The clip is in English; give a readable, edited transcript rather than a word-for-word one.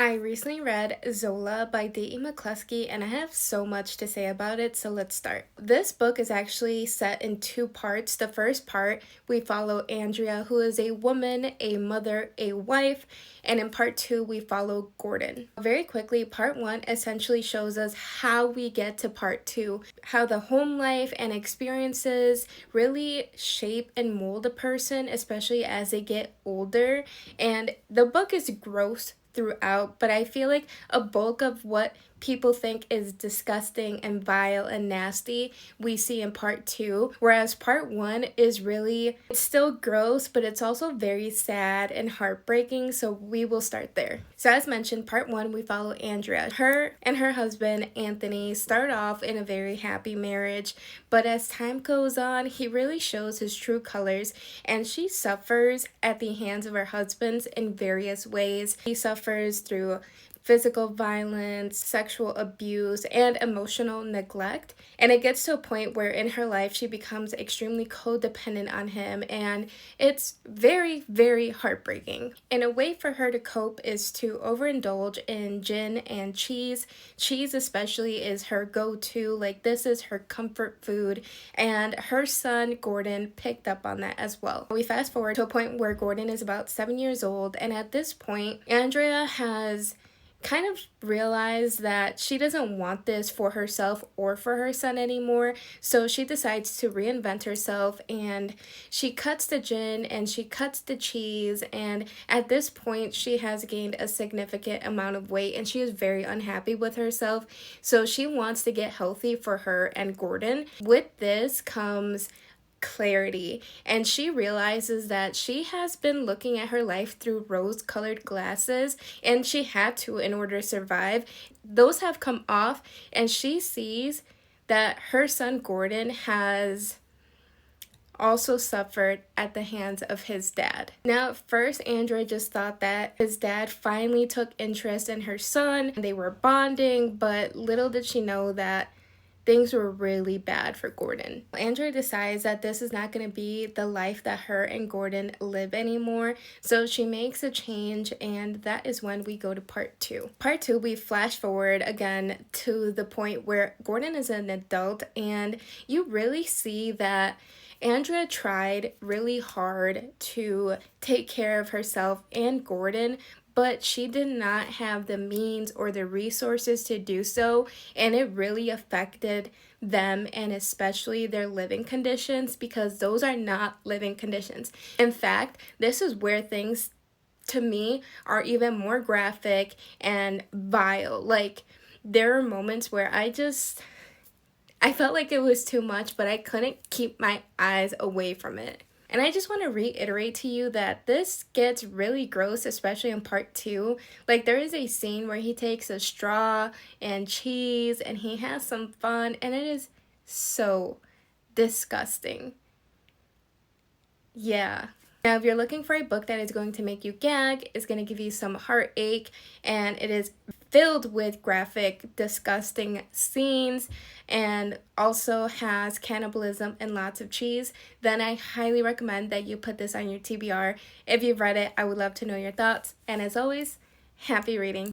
I recently read Zola by McCluskey and I have so much to say about it, so let's start. This book is actually set in two parts. The first part, we follow Andrea, who is a woman, a mother, a wife, and in part two, we follow Gordon. Very quickly, part one essentially shows us how we get to part two, how the home life and experiences really shape and mold a person, especially as they get older. And the book is gross throughout, but I feel like a bulk of what people think is disgusting and vile and nasty we see in part two, whereas part one is really, it's still gross, but it's also very sad and heartbreaking, so we will start there. So as mentioned, part one, we follow Andrea. Her and her husband Anthony start off in a very happy marriage, but as time goes on, he really shows his true colors, and she suffers at the hands of her husband in various ways. He suffers through physical violence, sexual abuse, and emotional neglect. And it gets to a point where in her life she becomes extremely codependent on him, and it's very, very heartbreaking. And a way for her to cope is to overindulge in gin and cheese. Cheese especially is her go-to, like this is her comfort food, and her son Gordon picked up on that as well. We fast forward to a point where Gordon is about 7 years old, and at this point Andrea has kind of realized that she doesn't want this for herself or for her son anymore, so she decides to reinvent herself, and she cuts the gin and she cuts the cheese, and at this point she has gained a significant amount of weight and she is very unhappy with herself, so she wants to get healthy for her and Gordon. With this comes clarity, and she realizes that she has been looking at her life through rose-colored glasses, and she had to in order to survive. Those have come off, and she sees that her son Gordon has also suffered at the hands of his dad. Now, at first, Andrea just thought that his dad finally took interest in her son, and they were bonding, but little did she know that things were really bad for Gordon. Andrea decides that this is not going to be the life that her and Gordon live anymore, so she makes a change, and that is when we go to part two. Part two, we flash forward again to the point where Gordon is an adult, and you really see that Andrea tried really hard to take care of herself and Gordon, but she did not have the means or the resources to do so, and it really affected them and especially their living conditions, because those are not living conditions. In fact, this is where things to me are even more graphic and vile. Like, there are moments where I felt like it was too much, but I couldn't keep my eyes away from it. And I just want to reiterate to you that this gets really gross, especially in part two. Like, there is a scene where he takes a straw and cheese and he has some fun, and it is so disgusting. Yeah. Now, if you're looking for a book that is going to make you gag, is going to give you some heartache, and it is filled with graphic, disgusting scenes, and also has cannibalism and lots of cheese, then I highly recommend that you put this on your TBR. If you've read it, I would love to know your thoughts. And as always, happy reading.